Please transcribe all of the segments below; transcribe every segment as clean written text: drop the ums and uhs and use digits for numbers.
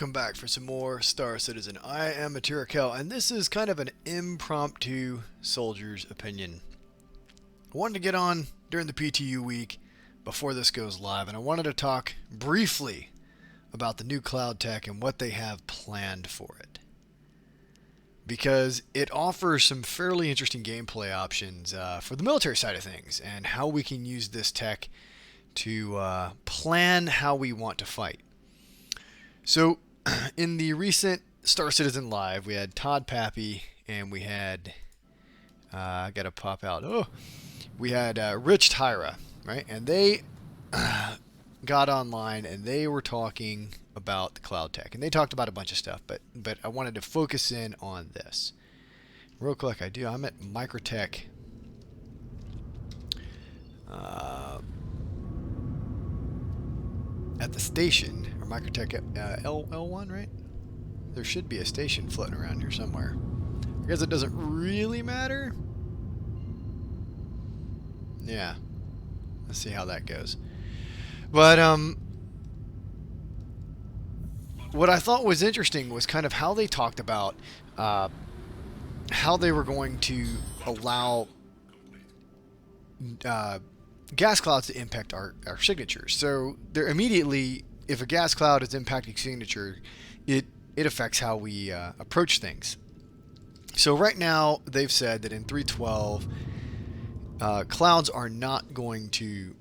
welcome back for some more Star Citizen. I am attira.kell, and this is kind of an impromptu soldier's opinion. I wanted to get on during the PTU week before this goes live, and I wanted to talk briefly about the new cloud tech and what they have planned for it. Because it offers some fairly interesting gameplay options for the military side of things, and how we can use this tech to plan how we want to fight. So, in the recent Star Citizen Live, we had Todd Pappy, and we had, I gotta pop out, we had Rich Tyra, right? And they got online, and they were talking about the cloud tech. And they talked about a bunch of stuff, but I wanted to focus in on this. Real quick, I'm at Microtech. At the station, or Microtech L1, right? There should be a station floating around here somewhere. I guess it doesn't really matter. Yeah. Let's see how that goes. But, what I thought was interesting was kind of how they talked about how they were going to allow gas clouds to impact our signatures. So they're immediately, if a gas cloud is impacting signature, it affects how we approach things. So right now they've said that in 3.12 clouds are not going to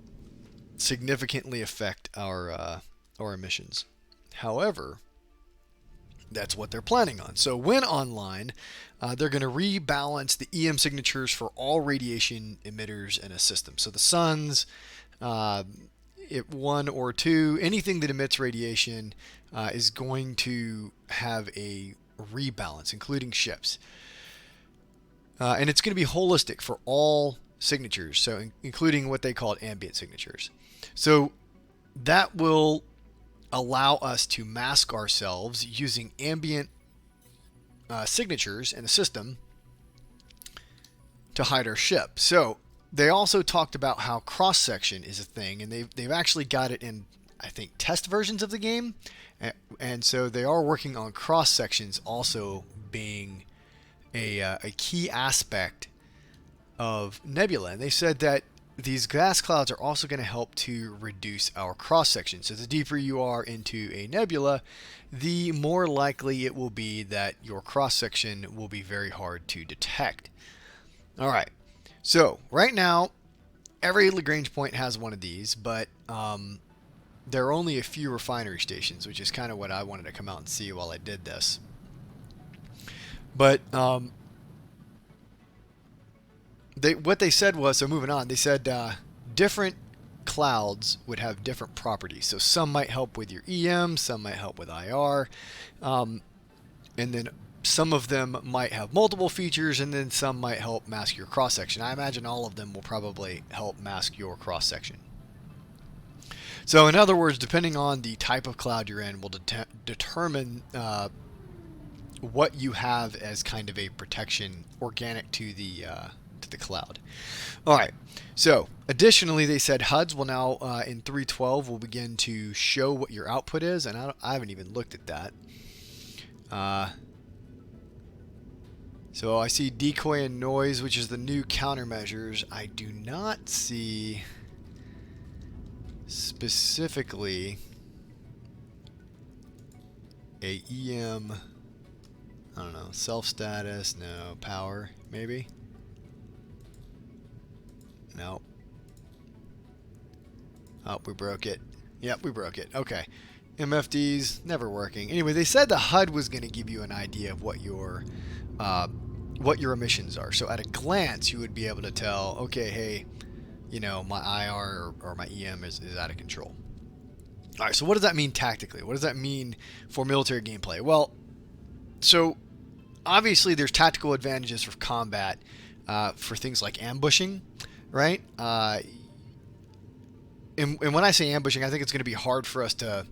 significantly affect our emissions. However, that's what they're planning on. So when online, they're going to rebalance the EM signatures for all radiation emitters in a system. So the suns, one or two, anything that emits radiation is going to have a rebalance, including ships. And it's going to be holistic for all signatures, so including what they call ambient signatures. So that will allow us to mask ourselves using ambient signatures in the system to hide our ship. So they also talked about how cross-section is a thing, and they've actually got it in, I think, test versions of the game, and so they are working on cross-sections also being a key aspect of Nebula. And they said that these gas clouds are also going to help to reduce our cross-section. So the deeper you are into a nebula, the more likely it will be that your cross-section will be very hard to detect. All right. So right now, every Lagrange point has one of these, but there are only a few refinery stations, which is kind of what I wanted to come out and see while I did this. But what they said was, so moving on, they said different clouds would have different properties. So some might help with your EM, some might help with IR, and then some of them might have multiple features, and then some might help mask your cross-section. I imagine all of them will probably help mask your cross-section. So in other words, depending on the type of cloud you're in will determine what you have as kind of a protection organic to the cloud. All right. So additionally, they said HUDs will now in 3.12 will begin to show what your output is, and I haven't even looked at that. So I see decoy and noise, which is the new countermeasures. I do not see specifically a EM. I don't know, self status, no, power, maybe. No. Oh, we broke it. Yep, we broke it. Okay. MFDs, never working. Anyway, they said the HUD was going to give you an idea of what your emissions are. So at a glance, you would be able to tell, okay, hey, my IR or my EM is out of control. All right, so what does that mean tactically? What does that mean for military gameplay? Well, so obviously there's tactical advantages for combat for things like ambushing. Right? And when I say ambushing, I think it's going to be hard for us to...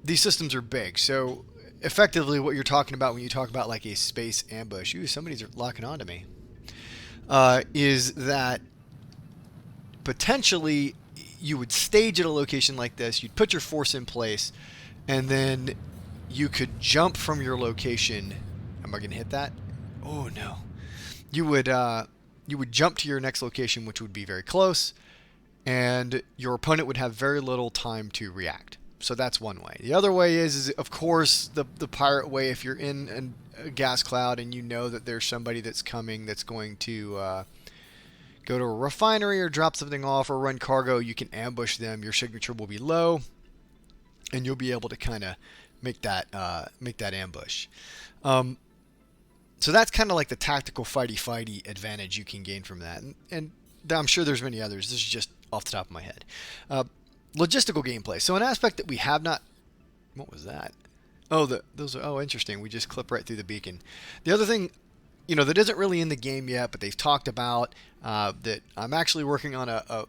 These systems are big, so effectively what you're talking about when you talk about like a space ambush... Ooh, somebody's locking onto me. Is that potentially you would stage at a location like this, you'd put your force in place, and then you could jump from your location. Am I going to hit that? Oh no. You would jump to your next location, which would be very close, and your opponent would have very little time to react. So that's one way. The other way is of course, the pirate way. If you're in a gas cloud and you know that there's somebody that's coming that's going to go to a refinery or drop something off or run cargo, you can ambush them. Your signature will be low, and you'll be able to kind of make that ambush. So that's kind of like the tactical fighty advantage you can gain from that. And I'm sure there's many others. This is just off the top of my head. Logistical gameplay. So an aspect that we have not... What was that? Oh, those are... Oh, interesting. We just clip right through the beacon. The other thing, that isn't really in the game yet, but they've talked about that I'm actually working on a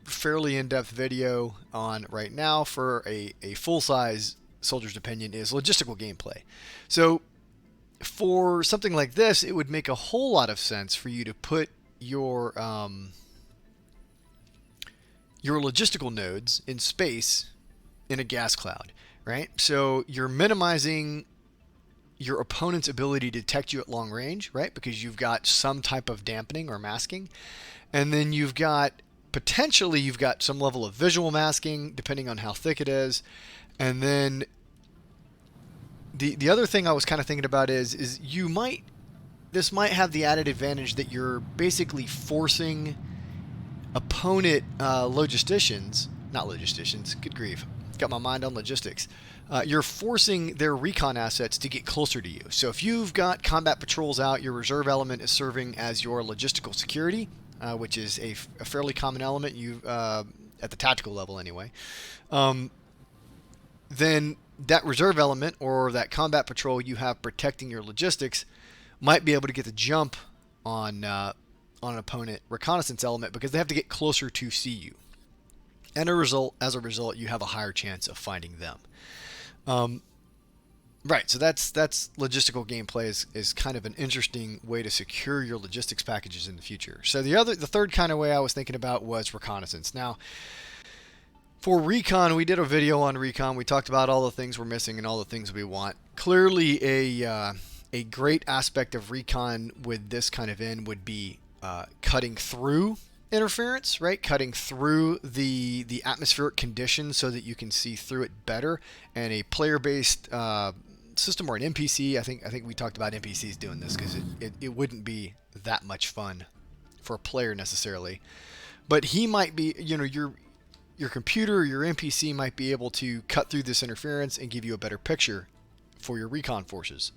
fairly in-depth video on right now for a full-size Soldier's Opinion is logistical gameplay. So for something like this, it would make a whole lot of sense for you to put your logistical nodes in space in a gas cloud, right? So you're minimizing your opponent's ability to detect you at long range, right? Because you've got some type of dampening or masking. And then you've got some level of visual masking, depending on how thick it is. And then the other thing I was kind of thinking about is this might have the added advantage that you're basically forcing opponent good grief, got my mind on logistics. You're forcing their recon assets to get closer to you. So if you've got combat patrols out, your reserve element is serving as your logistical security, which is a fairly common element at the tactical level anyway. Then that reserve element or that combat patrol you have protecting your logistics might be able to get the jump on an opponent reconnaissance element because they have to get closer to see you. And as a result, you have a higher chance of finding them. Right, so that's logistical gameplay is kind of an interesting way to secure your logistics packages in the future. So the third kind of way I was thinking about was reconnaissance. Now, for Recon, we did a video on Recon. We talked about all the things we're missing and all the things we want. Clearly, a great aspect of Recon with this kind of end would be cutting through interference, right? Cutting through the atmospheric conditions so that you can see through it better. And a player-based system or an NPC, I think we talked about NPCs doing this because it wouldn't be that much fun for a player necessarily. But he might be, your computer or your NPC might be able to cut through this interference and give you a better picture for your recon forces.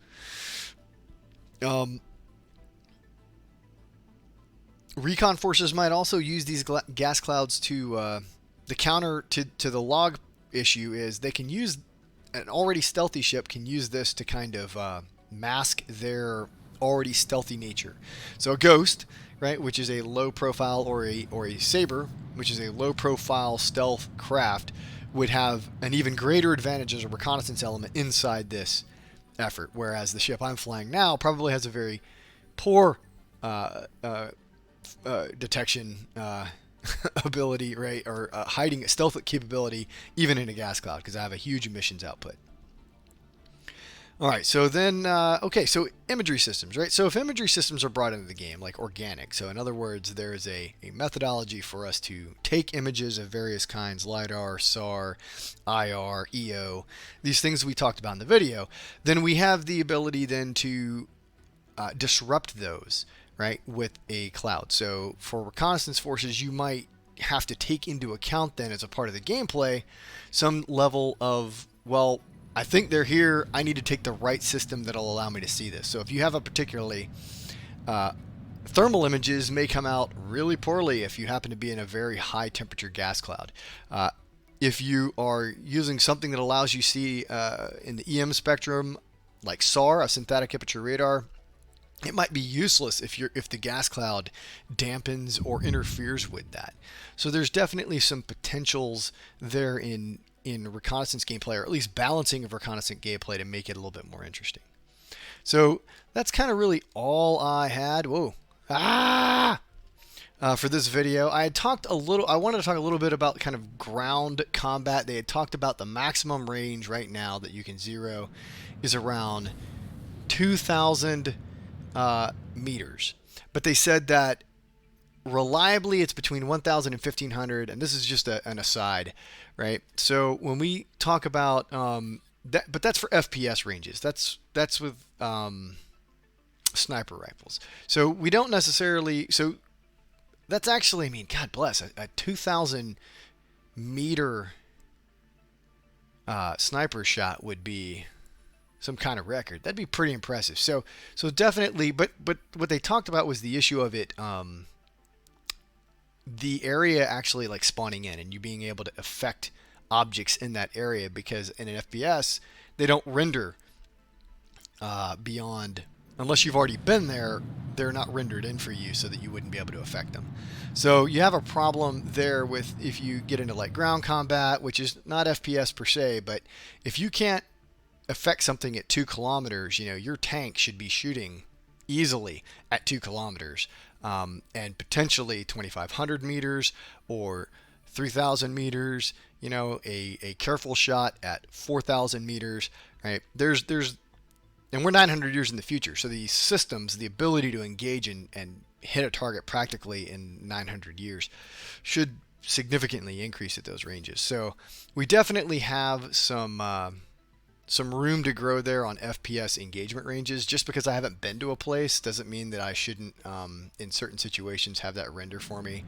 Recon forces might also use these gas clouds to the counter to the log issue is they can use an already stealthy ship can use this to kind of mask their already stealthy nature. So a ghost, right, which is a low profile, or a saber, which is a low profile stealth craft, would have an even greater advantage as a reconnaissance element inside this effort, whereas the ship I'm flying now probably has a very poor detection ability, right, or hiding stealth capability even in a gas cloud because I have a huge emissions output. All right, so then, so imagery systems, right? So if imagery systems are brought into the game, like organic, so in other words, there is a methodology for us to take images of various kinds, LiDAR, SAR, IR, EO, these things we talked about in the video, then we have the ability then to disrupt those, right, with a cloud. So for reconnaissance forces, you might have to take into account then as a part of the gameplay some level of, well, I think they're here. I need to take the right system that'll allow me to see this. So if you have a particularly thermal images may come out really poorly if you happen to be in a very high temperature gas cloud. If you are using something that allows you to see in the EM spectrum, like SAR, a synthetic aperture radar, it might be useless if the gas cloud dampens or interferes with that. So there's definitely some potentials there in reconnaissance gameplay, or at least balancing of reconnaissance gameplay to make it a little bit more interesting. So that's kind of really all I had. Whoa. for this video. I wanted to talk a little bit about kind of ground combat. They had talked about the maximum range right now that you can zero is around 2,000 meters. But they said that reliably it's between 1,000 and 1,500, and this is just an aside, right? So when we talk about that, but that's for FPS ranges. That's with sniper rifles. So we don't necessarily. So that's actually, I mean, God bless, a 2,000 meter sniper shot would be some kind of record. That'd be pretty impressive. So definitely, but what they talked about was the issue of it, the area actually like spawning in and you being able to affect objects in that area, because in an FPS they don't render beyond, unless you've already been there, they're not rendered in for you so that you wouldn't be able to affect them. So you have a problem there with if you get into like ground combat, which is not FPS per se, but if you can't affect something at 2 kilometers, you know, your tank should be shooting easily at 2 kilometers, and potentially 2,500 meters or 3,000 meters, you know, a careful shot at 4,000 meters, right? And we're 900 years in the future, so these systems, the ability to engage and hit a target practically in 900 years, should significantly increase at those ranges. So we definitely have some room to grow there on FPS engagement ranges. Just because I haven't been to a place doesn't mean that I shouldn't, in certain situations, have that render for me.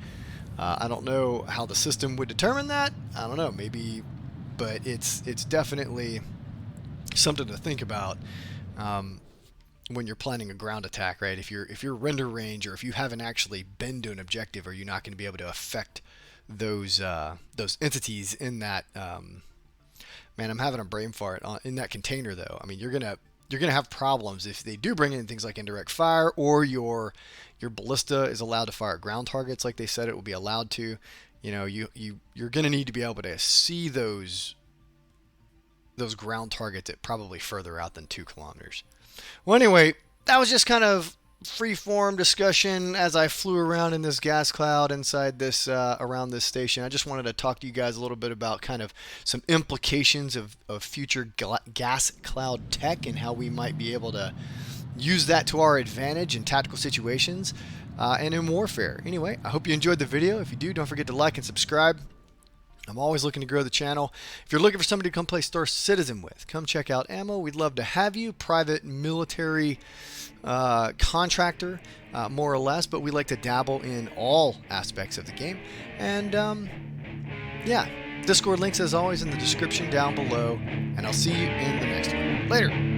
I don't know how the system would determine that. I don't know, maybe, but it's definitely something to think about when you're planning a ground attack, right? If your render range, or if you haven't actually been to an objective, are you not going to be able to affect those entities in that? Man, I'm having a brain fart in that container, though. I mean, you're gonna have problems if they do bring in things like indirect fire, or your ballista is allowed to fire at ground targets like they said it will be allowed to. You know, you're gonna need to be able to see those ground targets at probably further out than 2 kilometers. Well, anyway, that was just kind of free-form discussion as I flew around in this gas cloud inside this around this station. I just wanted to talk to you guys a little bit about kind of some implications of future gas cloud tech and how we might be able to use that to our advantage in tactical situations and in warfare. Anyway, I hope you enjoyed the video. If you do, don't forget to like and subscribe. I'm always looking to grow the channel. If you're looking for somebody to come play Star Citizen with, come check out a.m.m.o. We'd love to have you. Private military contractor, more or less, but we like to dabble in all aspects of the game. And yeah, Discord links as always in the description down below, and I'll see you in the next one. Later.